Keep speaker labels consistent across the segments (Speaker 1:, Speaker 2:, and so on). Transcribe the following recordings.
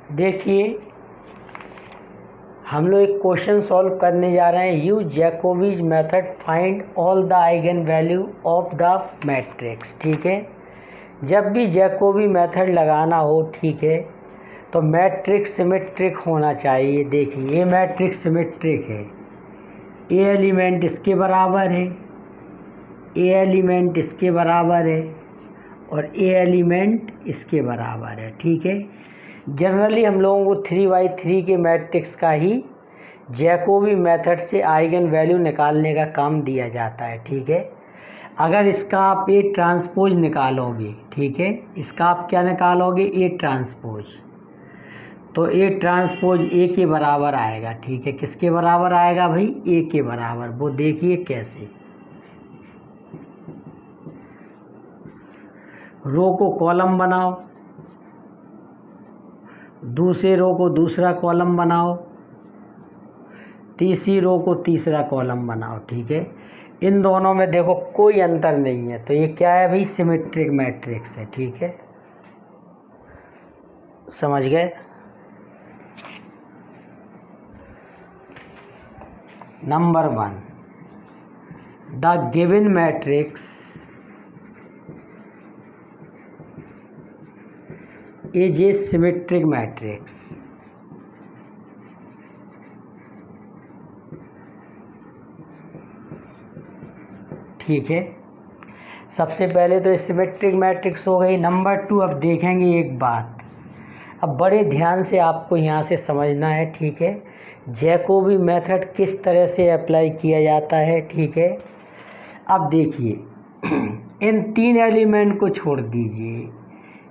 Speaker 1: देखिए, हम लोग एक क्वेश्चन सॉल्व करने जा रहे हैं। Use Jacobi's method find all the eigen value of the matrix. ठीक है, जब भी जैकोबी मेथड लगाना हो, ठीक है, तो मैट्रिक्स सिमेट्रिक होना चाहिए। देखिए, ये मैट्रिक्स सिमेट्रिक है, ए एलिमेंट इसके बराबर है, ए एलिमेंट इसके बराबर है और ए एलिमेंट इसके बराबर है। ठीक है, जनरली हम लोगों को 3×3 के मैट्रिक्स का ही जैकोबी मेथड से आइगन वैल्यू निकालने का काम दिया जाता है। ठीक है, अगर इसका आप ए ट्रांसपोज निकालोगे, ठीक है, इसका आप क्या निकालोगे, ए ट्रांसपोज, तो ए ट्रांसपोज ए के बराबर आएगा। ठीक है, किसके बराबर आएगा भाई, ए के बराबर। वो देखिए कैसे, रो को कॉलम बनाओ, दूसरे रो को दूसरा कॉलम बनाओ, तीसरी रो को तीसरा कॉलम बनाओ। ठीक है, इन दोनों में देखो कोई अंतर नहीं है, तो ये क्या है भाई, सिमेट्रिक मैट्रिक्स है। ठीक है, समझ गए। Number 1, the given matrix is a symmetric matrix. ठीक है, सबसे पहले तो सिमेट्रिक मैट्रिक्स हो गई। नंबर 2, अब देखेंगे एक बात, अब बड़े ध्यान से आपको यहाँ से समझना है। ठीक है, जैकोबी मेथड किस तरह से अप्लाई किया जाता है। ठीक है, अब देखिए, इन 3 एलिमेंट को छोड़ दीजिए,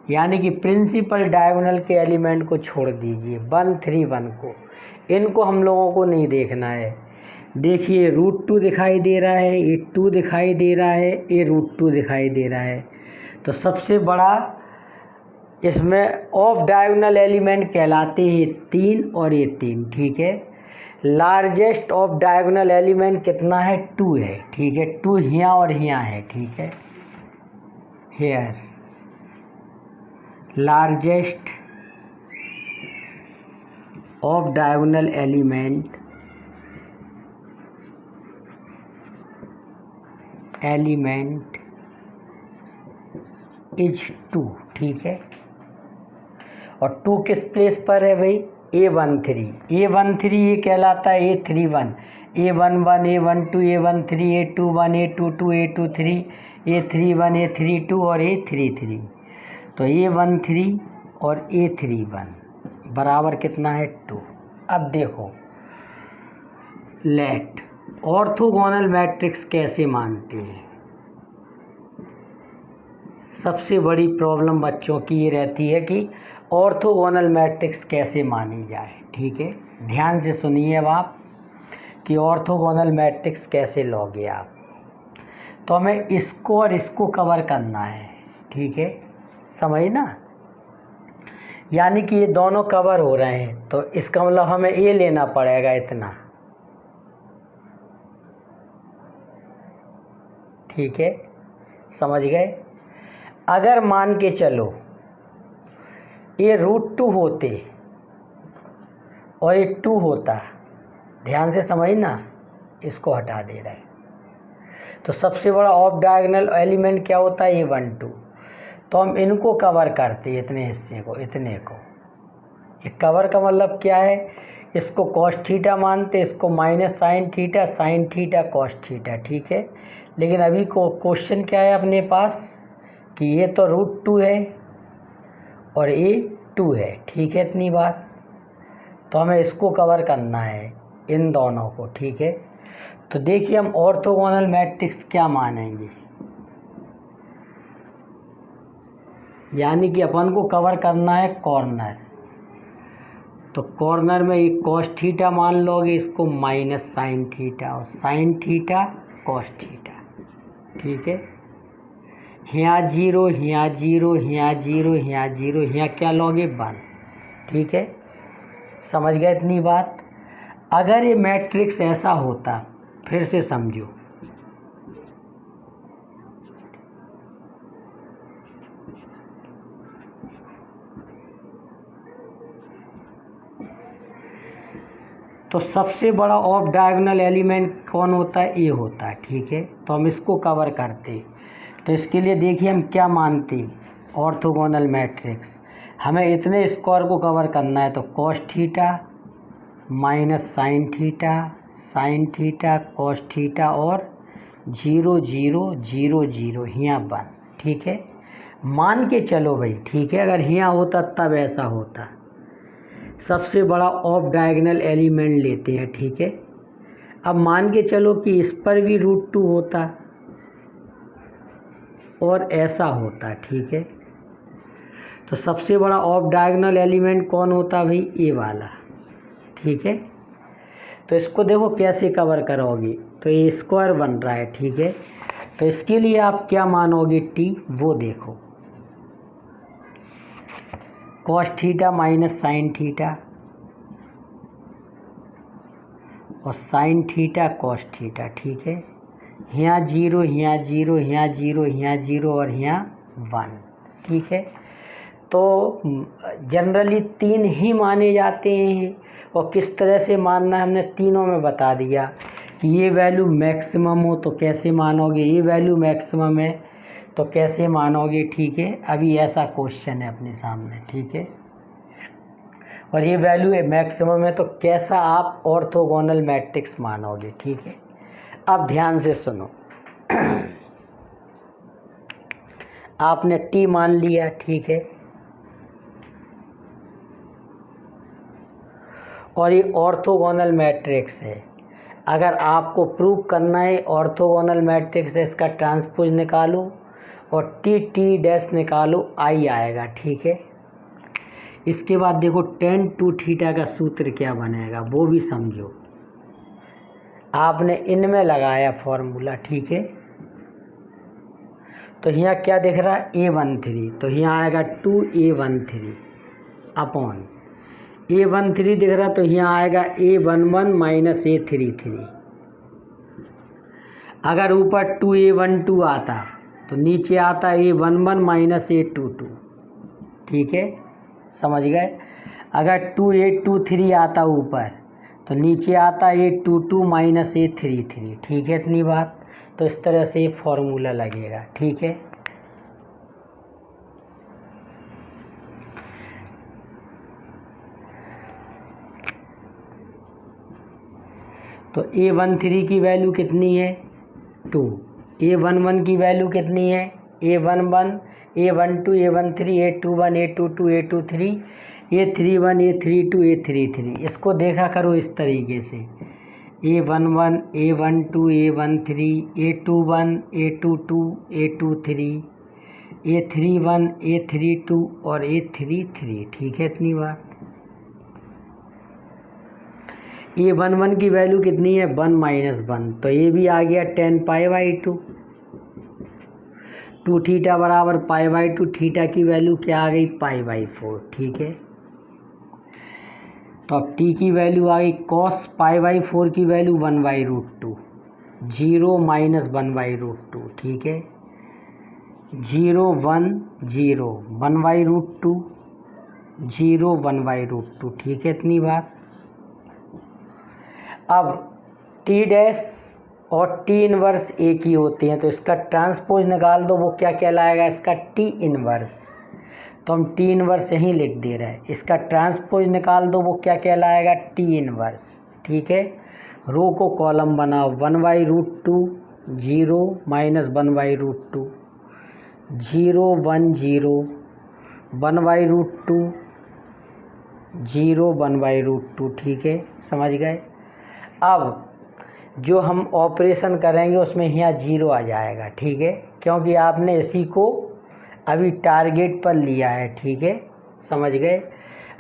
Speaker 1: यानी कि प्रिंसिपल डायगोनल के एलिमेंट को छोड़ दीजिए, 1 3 1 को, इनको हम लोगों को नहीं देखना है। देखिए, √2 दिखाई दे रहा है, ये 2 दिखाई दे रहा है, ये √2 दिखाई दे रहा है। तो सबसे बड़ा इसमें ऑफ डायगोनल एलिमेंट कहलाते हैं 3 और ये 3। ठीक है, लार्जेस्ट ऑफ डायगोनल एलिमेंट कितना है, 2 है। ठीक है, 2 यहाँ और यहाँ है। ठीक है, here largest of diagonal element is 2। ठीक है, और 2 किस प्लेस पर है भाई, A13। A13 ये कहलाता है A31, A11 A12 A13 A21 A22 A23 A31 A32 और A33। तो A13 और A31 बराबर कितना है, 2। अब देखो, लेट ऑर्थोगोनल मैट्रिक्स कैसे मानते हैं। सबसे बड़ी प्रॉब्लम बच्चों की ये रहती है कि ऑर्थोगोनल मैट्रिक्स कैसे मानी जाए। ठीक है, ध्यान से सुनिए अब आप कि ऑर्थोगोनल मैट्रिक्स कैसे लोगे आप। तो हमें इसको और इसको कवर करना है। ठीक है, समझना, यानी कि ये दोनों कवर हो रहे हैं, तो इसका मतलब हमें ये लेना पड़ेगा इतना। ठीक है, समझ गए। अगर मान के चलो ये √2 होते और ये 2 होता, ध्यान से समझना, इसको हटा दे रहे, तो सबसे बड़ा ऑफ डायगोनल एलिमेंट क्या होता है, A12। तो हम इनको कवर करते, इतने हिस्से को, इतने को। ये कवर का मतलब क्या है, इसको cos थीटा मानते, इसको -sin theta sin theta cos theta. ठीक है, लेकिन अभी को क्वेश्चन क्या है अपने पास कि ये तो √2 है और ये 2 है। ठीक है, इतनी बात, तो हमें इसको कवर करना है, इन दोनों को। ठीक है, तो देखिए हम ऑर्थोगोनल मैट्रिक्स क्या मानेंगे, यानी कि अपन को कवर करना है कॉर्नर। तो कॉर्नर में एक cos थीटा मान लोगे, इसको -sin थीटा और sin थीटा cos थीटा। ठीक है, यहाँ 0 यहाँ 0 यहाँ 0 यहाँ 0, यहाँ क्या लोगे, 1। ठीक है, समझ गए इतनी बात। अगर ये मैट्रिक्स ऐसा होता, फिर से समझो, तो सबसे बड़ा ऑफ डायगोनल एलिमेंट कौन होता है? ए होता है, ठीक है। तो हम इसको कवर करते, तो इसके लिए देखिए हम क्या मानते, ऑर्थोगोनल मैट्रिक्स। हमें इतने स्क्वायर को कवर करना है, तो cos theta minus sine theta cos theta और 0 0 0 0 यहाँ 1, ठीक है। मान के चलो भाई, ठीक है, अगर यहाँ होता तब ऐसा होता। सबसे बड़ा ऑफ डायगोनल एलिमेंट लेते हैं, ठीक है। अब मान के चलो कि इस पर भी √2 होता और ऐसा होता, ठीक है। तो सबसे बड़ा ऑफ डायगोनल एलिमेंट कौन होता भाई? ए वाला, ठीक है। तो इसको देखो कैसे कवर करोगे, तो ये स्क्वायर बन रहा है, ठीक है। तो इसके लिए आप क्या मानोगे टी, वो देखो। Cos theta minus sine theta और साइन थीटा कॉस थीटा, ठीक है। यहाँ 0 यहाँ 0 यहाँ 0 यहाँ 0 और यहाँ 1, ठीक है। तो जनरली 3 ही माने जाते हैं, और किस तरह से मानना है हमने तीनों में बता दिया कि ये वैल्यू मैक्सिमम हो तो कैसे मानोगे, ये वैल्यू मैक्सिमम है तो कैसे मानोगे, ठीक है। अभी ऐसा क्वेश्चन है अपने सामने, ठीक है। और ये वैल्यू मैक्सिमम है तो कैसा आप ऑर्थोगोनल मैट्रिक्स मानोगे, ठीक है। अब ध्यान से सुनो। आपने टी मान लिया, ठीक है, और ये ऑर्थोगोनल मैट्रिक्स है। अगर आपको प्रूव करना है ऑर्थोगोनल मैट्रिक्स है, इसका ट्रांसपोज निकालो और टी डैश निकालो, आई आएगा, ठीक है। इसके बाद देखो tan 2 थीटा का सूत्र क्या बनेगा वो भी समझो। आपने इनमें लगाया फॉर्मूला, ठीक है। तो यहाँ क्या दिख रहा है? A13, तो यहाँ आएगा 2A13 अपॉन A13 दिख रहा, तो यहाँ आएगा A11 माइनस A33। अगर ऊपर 2A12 आता तो नीचे आता A11 माइनस A22, ठीक है, समझ गए। अगर 2A23 आता ऊपर तो नीचे आता A22 माइनस A33, ठीक है, इतनी बात। तो इस तरह से ये फॉर्मूला लगेगा, ठीक है। तो A13 की वैल्यू कितनी है? 2। A11 की वैल्यू कितनी है? A11 A12 A13 A21 A22 A23 A31 A32 A33। इसको देखा करो इस तरीके से, A11 A12 A13 A21 A22 A23 A31 A32 और A33, ठीक है, इतनी बात। A11 की वैल्यू कितनी है? 1 माइनस 1, तो ये भी आ गया tan π/2। 2 थीटा बराबर π/2, थीटा की वैल्यू क्या आ गई? π/4, ठीक है। तो अब t की वैल्यू आ गई cos π/4 की वैल्यू 1/√2, 0 माइनस 1/√2, ठीक है। 0 1 0 1/√2 0 1/√2, ठीक है, इतनी बात। अब टी डैश और टी इनवर्स एक ही होते हैं, तो इसका ट्रांसपोज निकाल दो, वो क्या कहलाएगा? इसका टी इनवर्स। तो हम टी इनवर्स यहीं लिख दे रहे हैं। इसका ट्रांसपोज निकाल दो, वो क्या कहलाएगा? टी इनवर्स, ठीक है। रो को कॉलम बनाओ, 1/√2 0 माइनस 1/√2 0 1 0 1/√2 0 1/√2, ठीक है, समझ गए। अब जो हम ऑपरेशन करेंगे उसमें यहाँ 0 आ जाएगा, ठीक है, क्योंकि आपने इसी को अभी टारगेट पर लिया है, ठीक है, समझ गए।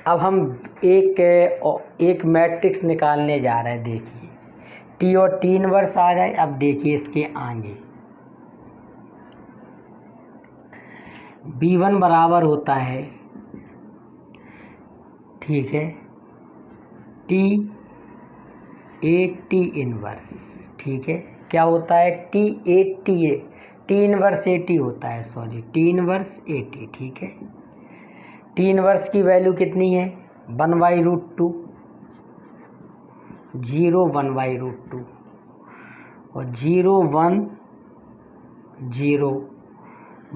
Speaker 1: अब हम एक मैट्रिक्स निकालने जा रहे हैं। देखिए टी और टी इनवर्स आ गए। अब देखिए इसके आगे B1 बराबर होता है, ठीक है, टी इनवर्स, ठीक है। क्या होता है? टी इनवर्स AT होता है, सॉरी, टी इनवर्स AT, ठीक है। टी इनवर्स की वैल्यू कितनी है? 1/√2, 0 1 बाई रूट टू, और 0 1 0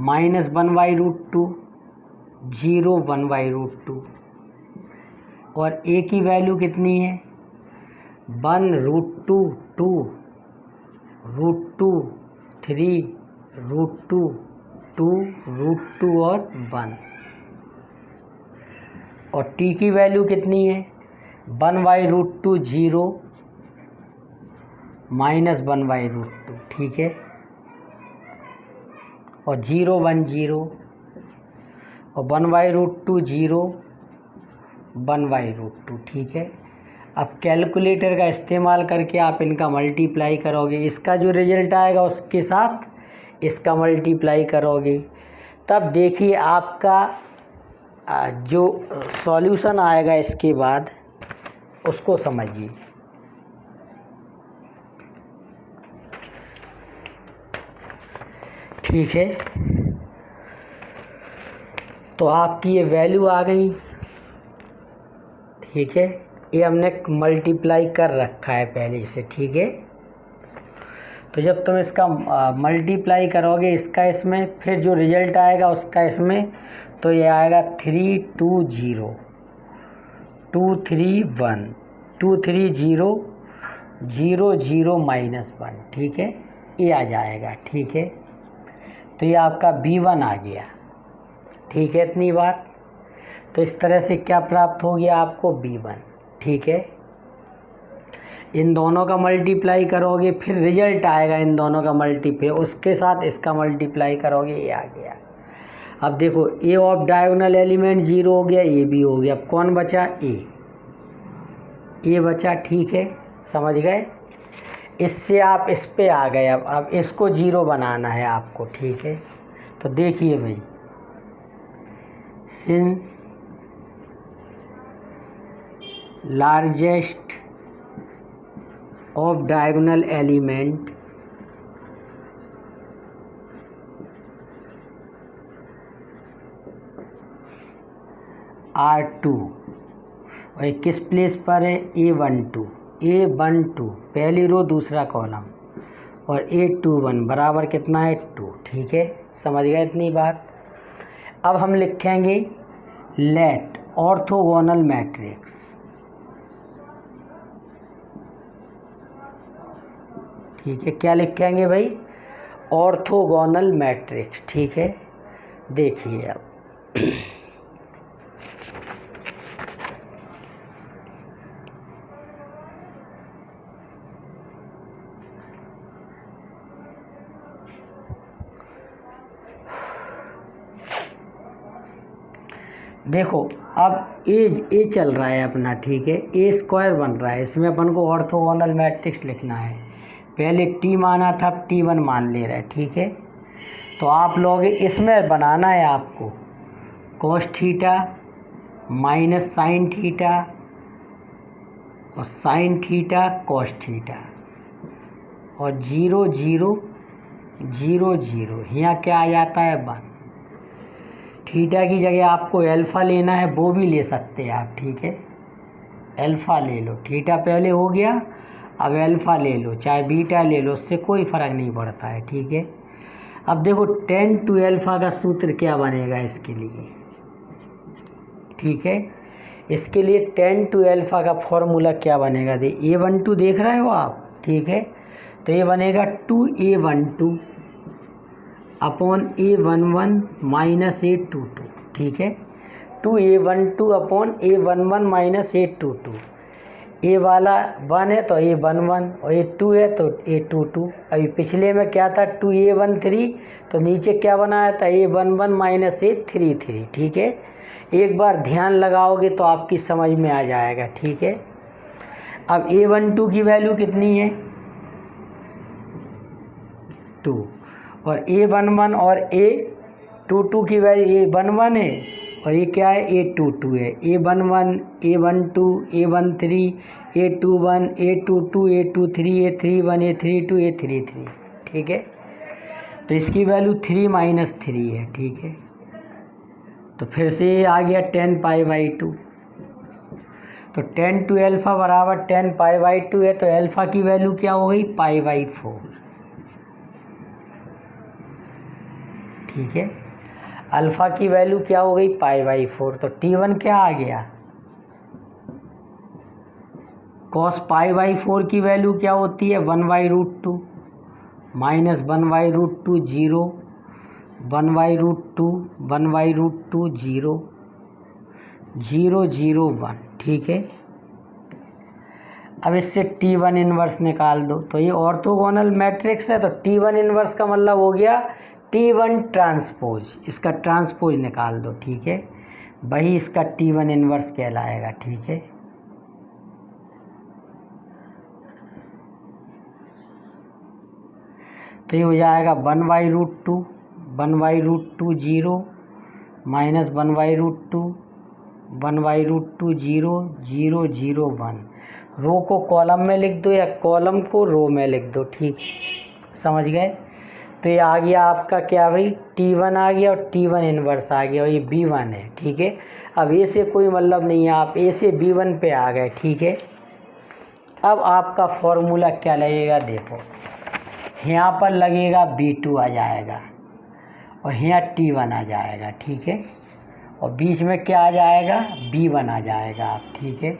Speaker 1: minus 1 by root two, 0 1 by root two, और a की वैल्यू कितनी है 1 root two 2 root two 3 root two 2 root two और 1, और t की वैल्यू कितनी है 1 by root two 0 minus 1 by root two, ठीक है, और 0 1 0, और 1 by root two 0 1 by root two, ठीक है। अब कैलकुलेटर का इस्तेमाल करके आप इनका मल्टीप्लाई करोगे, इसका जो रिजल्ट आएगा उसके साथ इसका मल्टीप्लाई करोगे, तब देखिए आपका जो सॉल्यूशन आएगा इसके बाद उसको समझिए। ठीक है, तो आपकी ये वैल्यू आ गई, ठीक है, ये हमने मल्टीप्लाई कर रखा है पहले से, ठीक है। तो जब तुम इसका मल्टीप्लाई करोगे इसका इसमें, फिर जो रिजल्ट आएगा उसका इसमें, तो ये आएगा 3 2 0 2 3 1 2 3 0 0 0 माइनस 1, ठीक है, ये आ जाएगा, ठीक है। तो ये आपका B1 आ गया, ठीक है, इतनी बात। तो इस तरह से क्या प्राप्त हो गया आपको B1, ठीक है। इन दोनों का मल्टीप्लाई करोगे फिर रिजल्ट आएगा इन दोनों का मल्टीप्लाई, उसके साथ इसका मल्टीप्लाई करोगे, ये आ गया। अब देखो ए ऑफ डायगोनल एलिमेंट 0 हो गया, ये भी हो गया, अब कौन बचा ए बचा, ठीक है, समझ गए। इससे आप इस पे आ गए, अब इसको 0 बनाना है आपको, ठीक है। तो देखिए भाई, since largest of diagonal element R2, और किस प्लेस पर है A12 पहली रो दूसरा कॉलम, और A21 बराबर कितना है 2, ठीक है, समझ गए इतनी बात। अब हम लिखेंगे लेट ऑर्थोगोनल मैट्रिक्स, ठीक है, क्या लिखेंगे भाई ऑर्थोगोनल मैट्रिक्स, ठीक है। देखिए अब देखो, अब ए चल रहा है अपना, ठीक है, ए स्क्वायर बन रहा है, इसमें अपन को ऑर्थोगोनल मैट्रिक्स लिखना है। पहले टी माना था, अब T1 मान ले रहा है, ठीक है। तो आप लोग इसमें बनाना है आपको cos theta minus sine theta और साइन थीटा cos थीटा, और 0 0 0 0, यहाँ क्या आ जाता है 1। थीटा की जगह आपको अल्फ़ा लेना है, वो भी ले सकते हैं आप, ठीक है, अल्फ़ा ले लो, थीटा पहले हो गया, अब अल्फ़ा ले लो, चाहे बीटा ले लो, उससे कोई फ़र्क नहीं पड़ता है, ठीक है। अब देखो tan टू अल्फ़ा का सूत्र क्या बनेगा इसके लिए, ठीक है, इसके लिए tan टू अल्फ़ा का फॉर्मूला क्या बनेगा, A12 देख रहे हो आप, ठीक है। तो ये बनेगा 2A12 upon A11 minus A22, ठीक है, 2A12 upon A11 minus A22, ए वाला 1 है तो A11 और A2 है तो A22। अभी पिछले में क्या था 2A13, तो नीचे क्या बनाया था A11 माइनस A33, ठीक है। एक बार ध्यान लगाओगे तो आपकी समझ में आ जाएगा, ठीक है। अब A12 की वैल्यू कितनी है 2, और A11 और A22 की वैल्यू A11 है और ये क्या है A22 है, A11 A12 A13 A21 A22 A23 A31 A32 A33, ठीक है। तो इसकी वैल्यू 3 माइनस 3 है, ठीक है। तो फिर से ये आ गया 10 पाई बाई 2। तो 10 टू एल्फ़ा बराबर 10 पाई/2 है, तो एल्फ़ा की वैल्यू क्या हो गई पाई/4। ठीक है, अल्फ़ा की वैल्यू क्या हो गई पाई/4। तो T1 क्या आ गया, कॉस पाई/4 की वैल्यू क्या होती है 1/√2 माइनस 1/√2 0 1/√2 1/√2 0 0 0 1। ठीक है, अब इससे T1 इन्वर्स निकाल दो। तो ये ऑर्थोगोनल मैट्रिक्स है, तो T1 इन्वर्स का मतलब हो गया T1 ट्रांसपोज, इसका ट्रांसपोज निकाल दो। ठीक है, वही इसका T1 इन्वर्स कहलाएगा। ठीक है, तो ये हो जाएगा 1/√2 1/√2 0 माइनस 1/√2 1/√2 0 0 0 1। रो को कॉलम में लिख दो या कॉलम को रो में लिख दो। ठीक, समझ गए। तो ये आ गया आपका क्या भाई T1 आ गया और T1 इन्वर्स आ गया और ये B1 है। ठीक है, अब ए से कोई मतलब नहीं है, आप ए से B1 पे आ गए। ठीक है, अब आपका फॉर्मूला क्या लगेगा, देखो यहाँ पर लगेगा B2 आ जाएगा और यहाँ T1 आ जाएगा। ठीक है, और बीच में क्या आ जाएगा B1 आ जाएगा आप। ठीक है,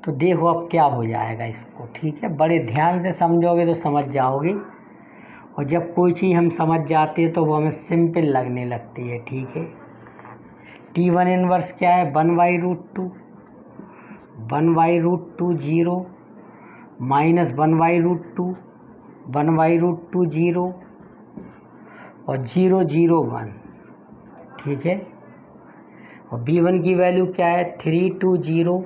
Speaker 1: तो देखो अब क्या हो जाएगा इसको। ठीक है, बड़े ध्यान से समझोगे तो समझ जाओगे, और जब कोई चीज़ हम समझ जाते हैं तो वो हमें सिंपल लगने लगती है। ठीक है, T1 इन्वर्स क्या है 1/√2 1/√2 0 माइनस 1/√2 1/√2 0 और 0 0 1। ठीक है, और B1 की वैल्यू क्या है 3 2 0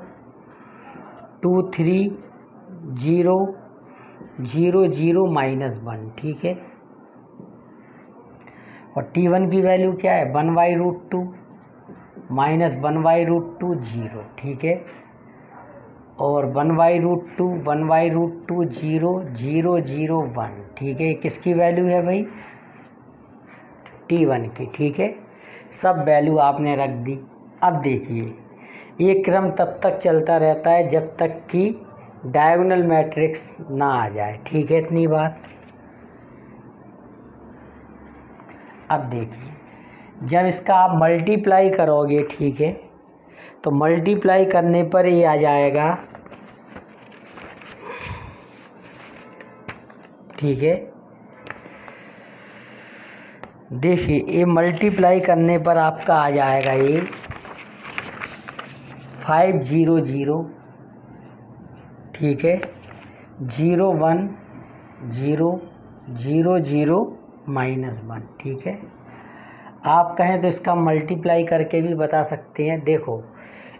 Speaker 1: 2 3 0 0 0 -1। ठीक है, और T1 की वैल्यू क्या है 1/√2 माइनस 1/√2 0। ठीक है, और 1/√2 1/√2 0 0 0 1। ठीक है, किसकी वैल्यू है भाई T1 की। ठीक है, सब वैल्यू आपने रख दी। अब देखिए ये क्रम तब तक चलता रहता है जब तक कि डायगोनल मैट्रिक्स ना आ जाए। ठीक है, इतनी बात। अब देखिए जब इसका आप मल्टीप्लाई करोगे, ठीक है, तो मल्टीप्लाई करने पर ये आ जाएगा। ठीक है, देखिए ये मल्टीप्लाई करने पर आपका आ जाएगा ये 5 0 0। ठीक है, 0 1 0 0 0 -1। ठीक है, आप कहें तो इसका मल्टीप्लाई करके भी बता सकते हैं। देखो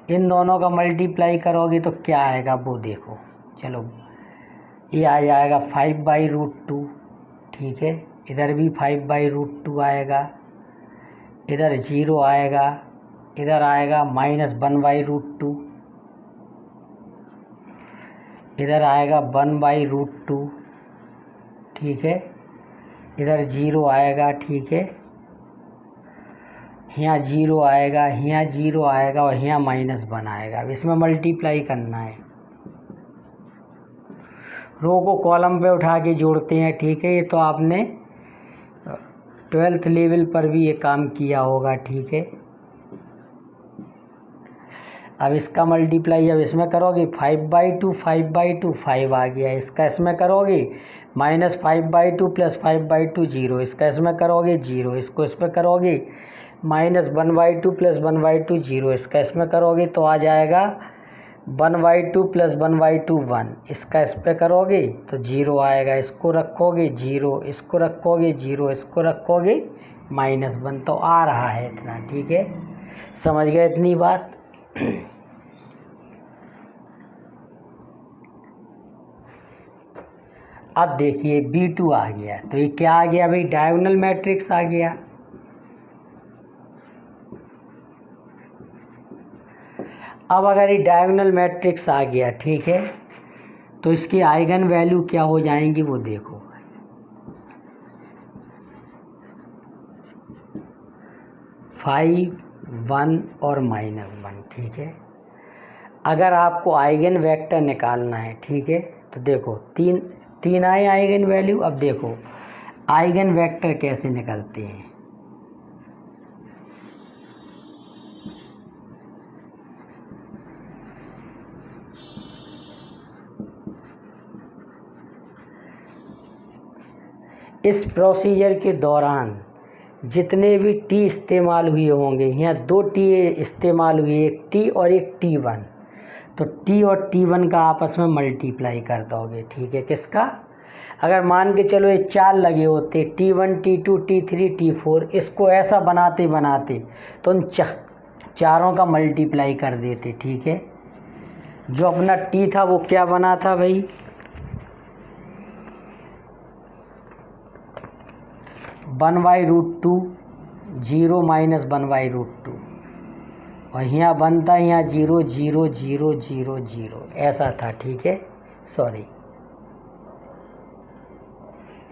Speaker 1: इन दोनों का मल्टीप्लाई करोगे तो क्या आएगा वो देखो। चलो ये आ जाएगा 5/√2। ठीक है, इधर भी 5/√2 आएगा, इधर 0 आएगा, इधर आएगा -1/√2, इधर आएगा 1/√2। ठीक है, इधर 0 आएगा। ठीक है, यहाँ 0 आएगा, यहाँ 0 आएगा और यहाँ -1 आएगा। अब इसमें मल्टीप्लाई करना है, रो को कॉलम पे उठा के जोड़ते हैं। ठीक है, ये तो आपने 12th लेवल पर भी ये काम किया होगा। ठीक है, अब इसका मल्टीप्लाई जब इसमें करोगे 5/2 5/2 5 आ गया, इसका इसमें करोगे -5/2 + 5/2 0, इसका इसमें करोगे 0, इसको इसमें करोगे -1/2 + 1/2 0, इसका इसमें करोगे तो आ जाएगा 1/2 + 1/2 1, इसका इस पे करोगे तो 0 आएगा, इसको रखोगे 0, इसको रखोगे 0, इसको रखोगे -1, तो आ रहा है इतना। ठीक है, समझ गए इतनी बात। अब देखिए B2 आ गया, तो ये क्या आ गया भाई डायगोनल मैट्रिक्स आ गया। अब अगर ये डायगोनल मैट्रिक्स आ गया, ठीक है, तो इसकी आइगन वैल्यू क्या हो जाएंगी वो देखो। 5 1 और -1, ठीक है। अगर आपको आइगन वेक्टर निकालना है, ठीक है, तो देखो तीन आए आइगन वैल्यू। अब देखो आइगन वेक्टर कैसे निकलते हैं। इस प्रोसीजर के दौरान जितने भी टी इस्तेमाल हुए होंगे, यहाँ 2 टी इस्तेमाल हुए, एक टी और एक T1, तो टी और T1 का आपस में मल्टीप्लाई कर दोगे, ठीक है। किसका? अगर मान के चलो ये 4 लगे होते, T1 T2 T3 T4, इसको ऐसा बनाते बनाते तो उन चारों का मल्टीप्लाई कर देते, ठीक है। जो अपना टी था वो क्या बना था भाई? 1/√2, 0 - 1/√2, और यहाँ बनता है यहाँ 0 0 0 0 0, ऐसा था, ठीक है। सॉरी,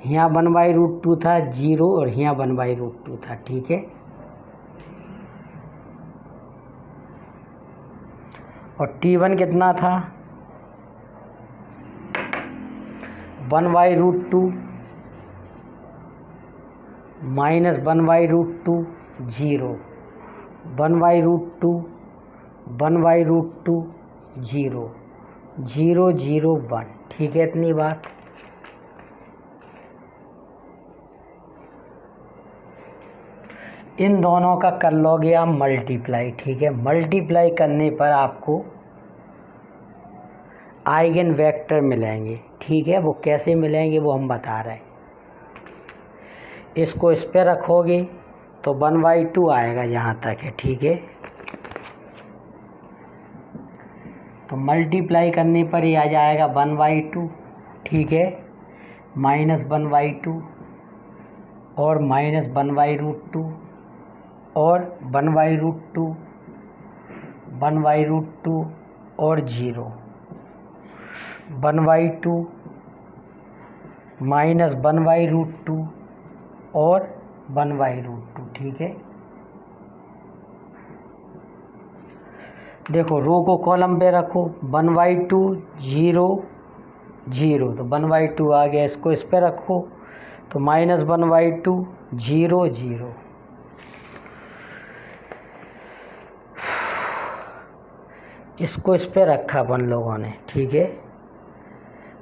Speaker 1: यहाँ 1/√2 था 0 और यहाँ 1/√2 था, ठीक है। और T1 कितना था? 1/√2 - 1/√2 0, 1/√2 1/√2 0 0 0 1, ठीक है। इतनी बात। इन दोनों का कर लोगे आप मल्टीप्लाई, ठीक है। मल्टीप्लाई करने पर आपको आइगन वेक्टर मिलेंगे, ठीक है। वो कैसे मिलेंगे वो हम बता रहे हैं। इसको इस पे रखोगे तो 1/2 आएगा, यहाँ तक है, ठीक है। तो मल्टीप्लाई करने पर ये आ जाएगा 1/2, ठीक है, -1/2 और -1/√2 और 1/√2 1/√2 और 0, 1/2 -1/√2 और 1/√2, ठीक है। देखो रो को कॉलम पे रखो, 1/2 0 0, तो 1/2 आ गया। इसको इस पे रखो तो -1/2 0 0, इसको इस पे रखा अपन लोगों ने, ठीक है।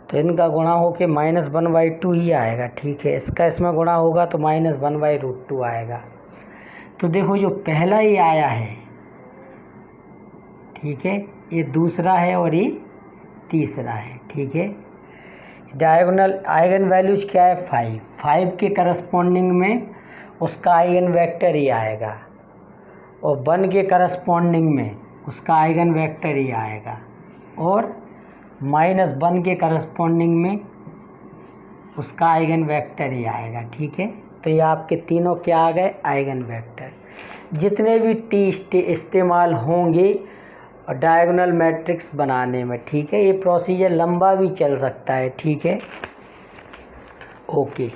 Speaker 1: तो इनका गुणा होके -1/2 ही आएगा, ठीक है। इसका इसमें गुणा होगा तो -1/√2 आएगा। तो देखो जो पहला ही आया है, ठीक है, ये दूसरा है और ये तीसरा है, ठीक है। डायगोनल आइगन वैल्यूज क्या है? 5 के करस्पॉन्डिंग में उसका आइगन वेक्टर ही आएगा, और 1 के करस्पॉन्डिंग में उसका आइगन वेक्टर ही आएगा, और -1 के करस्पॉन्डिंग में उसका आइगन वेक्टर ही आएगा, ठीक है। तो ये आपके तीनों क्या आ गए? Eigen vector. जितने भी टी इस्तेमाल होंगे और डायगोनल मैट्रिक्स बनाने में, ठीक है। ये प्रोसीजर लंबा भी चल सकता है, ठीक है। ओके।